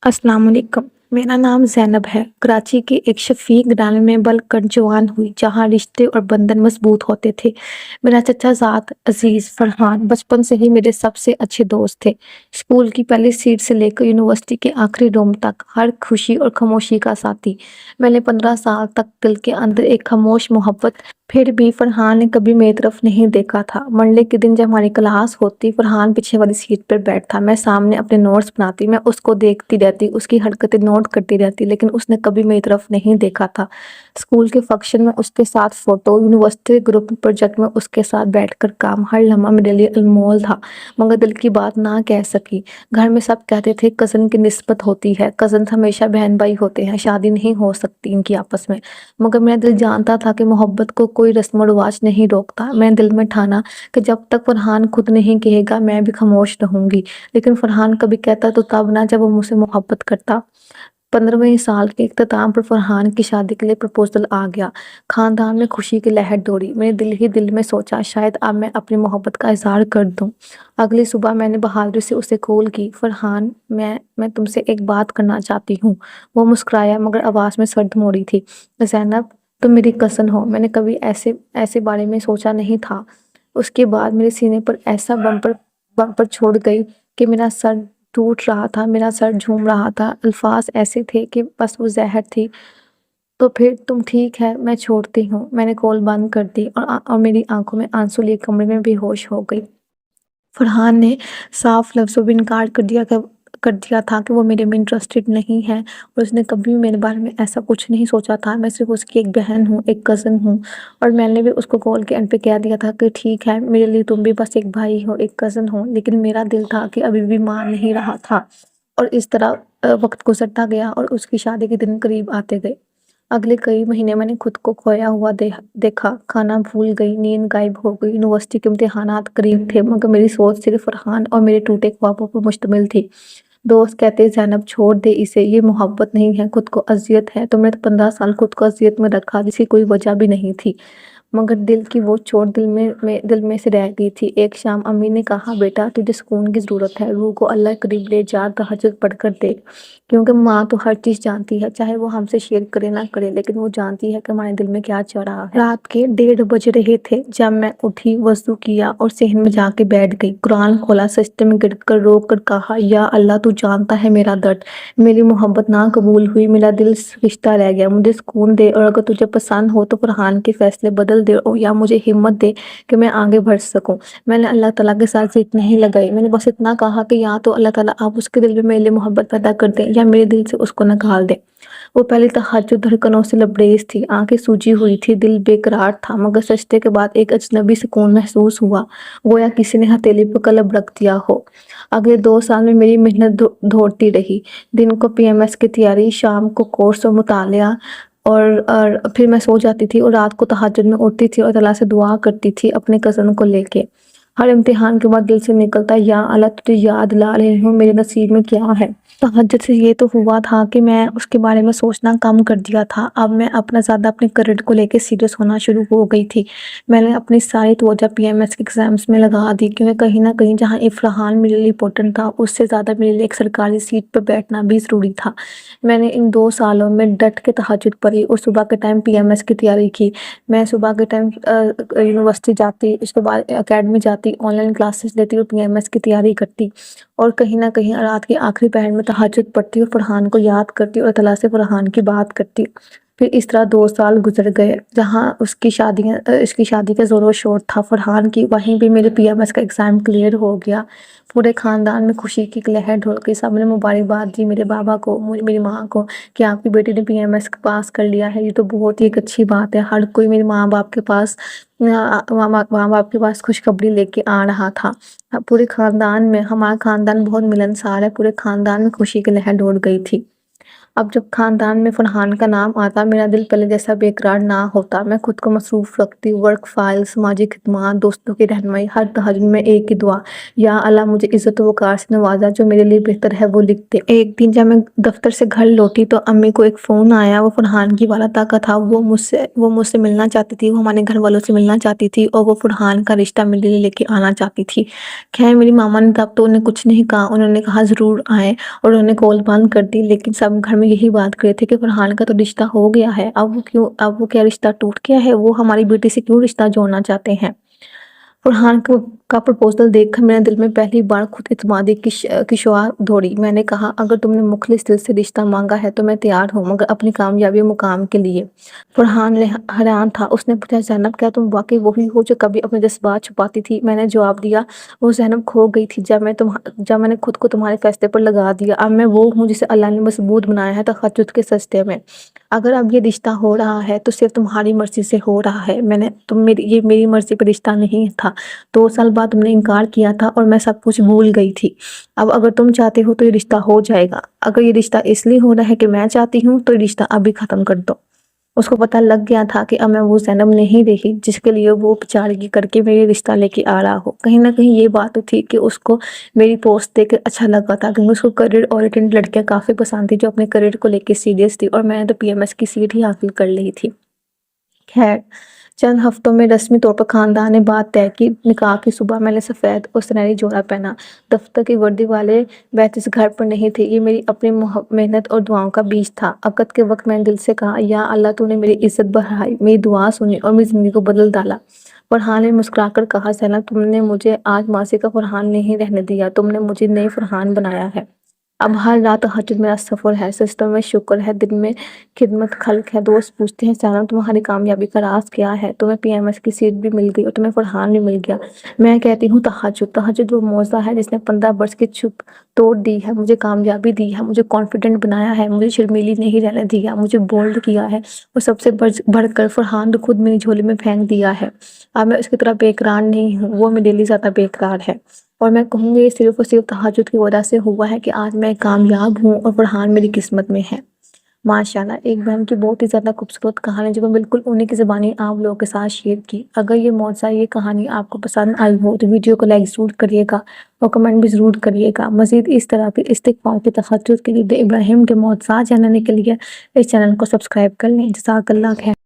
अस्सलाम वालेकुम। मेरा नाम ज़ैनब है। कराची के एक शफ़ीक ग्रामीण में पल-कर जवान हुई, जहाँ रिश्ते और बंधन मज़बूत होते थे। मेरा चचाज़ाद अज़ीज़ फ़रहान बचपन से ही मेरे सबसे अच्छे दोस्त थे। स्कूल की पहली सीट से लेकर यूनिवर्सिटी के आखिरी रूम तक, हर खुशी और खामोशी का साथी। मैंने 15 साल तक दिल के अंदर एक खामोश मोहब्बत। फिर भी फ़रहान ने कभी मेरी तरफ नहीं देखा था। मंडे के दिन जब हमारी क्लास होती, फ़रहान पीछे वाली सीट पर बैठता, मैं सामने अपने नोट्स बनाती। मैं उसको देखती रहती, उसकी हरकतें नोट करती रहती, लेकिन उसने कभी मेरी तरफ नहीं देखा था। स्कूल के फंक्शन में उसके साथ फ़ोटो, यूनिवर्सिटी ग्रुप प्रोजेक्ट में उसके साथ बैठकर काम, हर लम्हा मेरे लिए अनमोल था, मगर दिल की बात ना कह सकी। घर में सब कहते थे कज़न की निस्बत होती है, कज़न्स हमेशा बहन भाई होते हैं, शादी नहीं हो सकती इनकी आपस में। मगर मेरा दिल जानता था कि मोहब्बत को कोई रस्म व रिवाज नहीं रोकता। मैंने दिल में ठाना कि जब तक फ़रहान खुद नहीं कहेगा, मैं भी खामोश रहूँगी। लेकिन फ़रहान कभी कहता तो तब ना, जब वो मुझसे मोहब्बत करता। 15वें साल के इख्तिताम पर फ़रहान की शादी के लिए प्रपोज़ल आ गया। ख़ानदान में खुशी की लहर दौड़ी। मैंने दिल ही दिल में सोचा, शायद अब मैं अपनी मोहब्बत का इज़हार कर दूँ। अगली सुबह मैंने बहादुरी से उसे कॉल की, फ़रहान, मैं तुमसे एक बात करना चाहती हूँ। वो मुस्कुराया, मगर आवाज़ में सर्द मोड़ी थी। ज़ैनब, तुम मेरी कज़न हो। मैंने कभी ऐसे ऐसे बारे में सोचा नहीं था। उसके बाद मेरे सीने पर ऐसा बम्पर छोड़ गई कि मेरा सर टूट रहा था, मेरा सर झूम रहा था। अल्फाज ऐसे थे कि बस वो ज़हर थी। तो फिर तुम ठीक है, मैं छोड़ती हूँ। मैंने कॉल बंद कर दी और मेरी आंखों में आंसू लिए कमरे में बेहोश हो गई। फरहान ने साफ लफ्ज़ों में इनकार कर दिया था कि वो मेरे में इंटरेस्टेड नहीं है, और उसने कभी भी मेरे बारे में ऐसा कुछ नहीं सोचा था। मैं सिर्फ उसकी एक बहन हूँ, एक कज़न हूँ। और मैंने भी उसको कॉल के एंड पे कह दिया था कि ठीक है, मेरे लिए तुम भी बस एक भाई हो, एक कज़न हो। लेकिन मेरा दिल था कि अभी भी मान नहीं रहा था। और इस तरह वक्त गुजरता गया और उसकी शादी के दिन करीब आते गए। अगले कई महीने मैंने खुद को खोया हुआ देखा, खाना भूल गई, नींद गायब हो गई। यूनिवर्सिटी के इम्तिहानात करीब थे, मगर मेरी सोच सिर्फ फरहान और मेरे टूटे ख्वाबों पर मुश्तमिल थी। दोस्त कहते, ज़ैनब छोड़ दे इसे, ये मोहब्बत नहीं है, खुद को अज़ियत है। तुमने तो 15 साल खुद को अज़ियत में रखा, जिसकी कोई वजह भी नहीं थी। मगर दिल की वो चोट दिल में से रह गई थी। एक शाम अम्मी ने कहा, बेटा तुझे सुकून की ज़रूरत है, रूह को अल्लाह के करीब ले जा, तहज्जुद पढ़कर देख। क्योंकि माँ तो हर चीज़ जानती है, चाहे वो हमसे शेयर करे ना करे, लेकिन वो जानती है कि हमारे दिल में क्या चल रहा है। रात के 1:30 बज रहे थे जब मैं उठी, वज़ू किया और सहन में जाके बैठ गई। कुरान खोला, सजदे में गिर कर रो कर कहा, या अल्लाह तू जानता है मेरा दर्द। मेरी मोहब्बत ना कबूल हुई, मेरा दिल रिश्ता रह गया। मुझे सुकून दे, और अगर तुझे पसंद हो तो फरहान के फैसले बदल दे, और या मुझे हिम्मत दे कि मैं आगे बढ़ सकूं। मैंने अल्लाह ताला के साथ ज़िद नहीं लगाई। मैंने बस इतना कहा कि या तो अल्लाह ताला आप उसके दिल में मेरे लिए मोहब्बत पैदा कर दें, या मेरे दिल से उसको निकाल दें। वो पहली तहज्जुद धड़कनों से लबरेज थी, आंखें सूजी हुई थी, दिल बेकरार था, मगर सजदे के बाद एक अजनबी सुकून महसूस हुआ, गोया किसी ने हथेली पर कलम रख दिया हो। अगले 2 साल में मेरी मेहनत दौड़ती रही। दिन को पीएमएस की तैयारी, शाम को कोर्स और मुतालिया, और फिर मैं सो जाती थी और रात को तहज्जुद में उठती थी और अल्लाह से दुआ करती थी अपने कज़न को लेके। हर इम्तिहान के बाद दिल से निकलता, या अल्लाह तुझे याद ला रही हूँ, मेरे नसीब में क्या है। तहज्जुद से ये तो हुआ था कि मैं उसके बारे में सोचना कम कर दिया था। अब मैं ज़्यादा अपने करियर को लेके सीरियस होना शुरू हो गई थी। मैंने अपनी सारी तवज्जो पीएमएस के एग्ज़ाम्स में लगा दी, क्योंकि कहीं न कहीं जहाँ इफ़्राहान मेरे लिए इम्पोर्टेंट था, उससे ज़्यादा मेरे लिए एक सरकारी सीट पर बैठना भी ज़रूरी था। मैंने इन 2 सालों में डट के तहज्जुद पढ़ी और सुबह के टाइम पीएमएस की तैयारी की। मैं सुबह के टाइम यूनिवर्सिटी जाती, उसके बाद अकेडमी जाती, ऑनलाइन क्लासेस लेती और पीएमएस की तैयारी करती। और कहीं न कहीं रात के आखिरी पहर में तहज्जुद पढ़ती और फरहान को याद करती और अल्लाह से फरहान की बात करती। फिर इस तरह 2 साल गुज़र गए, जहाँ इसकी शादी का ज़ोर-शोर था फरहान की, वहीं भी मेरे पीएमएस का एग्ज़ाम क्लियर हो गया। पूरे ख़ानदान में खुशी की एक लहर दौड़ गई। सबने मुबारकबाद दी मेरे बाबा को, मेरी माँ को, कि आपकी बेटी ने पीएमएस पास कर लिया है, ये तो बहुत ही एक अच्छी बात है। हर कोई मेरे माँ-बाप के पास खुशखबरी लेके आ रहा था। पूरे ख़ानदान में, हमारा ख़ानदान बहुत मिलनसार है, पूरे ख़ानदान में खुशी की लहर दौड़ गई थी। اب جب خاندان میں فرحان کا نام آتا میرا دل پہلے جیسا بے قرار نہ ہوتا۔ میں خود کو مصروف رکھتی، ورک فائل، سماجی خدمات، دوستوں کی رہنمائی، ہر تہجد میں ایک ہی دعا، یا اللہ مجھے عزت و وقار سے نوازا، جو میرے لیے بہتر ہے وہ لکھ دے۔ ایک دن جب میں دفتر سے گھر لوٹی تو امی کو ایک فون آیا، وہ فرحان کی والدہ کا تھا۔ وہ مجھ سے ملنا چاہتی تھی، وہ ہمارے گھر والوں سے ملنا چاہتی تھی، اور وہ فرحان کا رشتہ میرے لیے لے کے آنا چاہتی تھی۔ خیر میری ماما نے تب تو انہیں کچھ نہیں کہا، انہوں نے کہا ضرور آئیں، اور انہوں نے کال بند کر دی۔ لیکن سب گھر میں یہی بات کر رہے تھے کہ فرحان کا تو رشتہ ہو گیا ہے، اب وہ کیا رشتہ ٹوٹ گیا ہے، وہ ہماری بیٹی سے کیوں رشتہ جوڑنا چاہتے ہیں۔ فرحان کا پرپوزل دیکھ کر میرے دل میں پہلی بار خود اعتمادی کی شعاع دوڑی۔ میں نے کہا اگر تم نے مخلص دل سے رشتہ مانگا ہے تو میں تیار ہوں، مگر اپنی کامیابی و مقام کے لیے۔ فرحان حیران تھا، اس نے پوچھا زینب کیا تم واقعی وہی ہو جو کبھی اپنے جذبات چھپاتی تھی؟ میں نے جواب دیا وہ زینب کھو گئی تھی جب میں نے خود کو تمہارے فیصلے پر لگا دیا۔ اب میں وہ ہوں جسے اللہ نے مضبوط بنایا ہے تہجد کے سجدے میں۔ اگر اب یہ رشتہ ہو رہا ہے تو صرف تمہاری مرضی سے ہو رہا ہے، یہ میری مرضی پر رشتہ نہیں تھا۔ 2 سال بعد تم نے انکار کیا تھا اور میں سب کچھ بھول گئی تھی۔ اب اگر تم چاہتے ہو تو یہ رشتہ ہو جائے گا۔ اگر یہ رشتہ اس لیے ہو رہا ہے کہ میں چاہتی ہوں تو یہ رشتہ ابھی ختم کر دو۔ اس کو پتہ لگ گیا تھا کہ اب میں وہ زینب نہیں رہی جس کے لیے وہ بیچارگی کر کے میرے رشتہ لے کے آ رہا ہو۔ کہیں نہ کہیں یہ بات تو تھی کہ اس کو میری پوسٹ دیکھ کر اچھا لگا تھا، کیونکہ اس کو کریئر اورینٹڈ لڑکیاں کافی پسند تھی جو اپنے کریئر کو لے کے سیریس تھی، اور میں نے تو PMS کی سیٹ ہی حاصل کر لی تھی۔ خیر چند ہفتوں میں رسمی طور پر خاندان نے بات طے کی۔ نکاح کی صبح میں نے سفید اور سنہری جوڑا پہنا۔ دفتر کی وردی والے بیچز گھر پر نہیں تھے، یہ میری اپنی محنت اور دعاؤں کا بیج تھا۔ عقد کے وقت میں نے دل سے کہا یا اللہ تو نے میری عزت بڑھائی، میری دعا سنی اور میری زندگی کو بدل ڈالا۔ فرحان نے مسکرا کر کہا زینب تم نے مجھے آج ماضی کا فرحان نہیں رہنے دیا، تم نے مجھے نئی فرحان بنایا ہے۔ اب ہر رات تہجد میرا سفر ہے، سجدوں میں شکر ہے، دن میں خدمت خلق ہے۔ دوست پوچھتے ہیں زینب تمہاری کامیابی کا راز کیا ہے؟ تمہیں PMS کی سیٹ بھی مل گئی اور تمہیں فرحان بھی مل گیا۔ میں کہتی ہوں تہجد وہ معجزہ ہے جس نے 15 برس کی چھپ توڑ دی ہے، مجھے کامیابی دی ہے، مجھے کانفیڈنٹ بنایا ہے، مجھے شرمیلی نہیں رہنے دیا، مجھے بولڈ کیا ہے، اور سب سے بڑھ کر فرحان تو خود میری جھولی میں پھینک دیا ہے۔ اب میں اس کی طرح بے قرار نہیں ہوں، وہ میرے لیے زیادہ بے قرار ہے۔ اور میں کہوں گی یہ صرف اور صرف تہجد کی وجہ سے ہوا ہے کہ آج میں کامیاب ہوں اور فرحان میری قسمت میں ہے۔ ماشاءاللہ ایک بہن کی بہت ہی زیادہ خوبصورت کہانی جو میں بالکل انہیں کی زبانی آپ لوگوں کے ساتھ شیئر کی۔ اگر یہ معجزہ یہ کہانی آپ کو پسند آئی ہو تو ویڈیو کو لائک ضرور کریے گا اور کمنٹ بھی ضرور کریے گا۔ مزید اس طرح کے استقبال کے تہجد کے لیے ابراہیم کے معجزات جاننے کے لیے اس چینل کو سبسکرائب کر لیں۔ جزاک اللہ خیر۔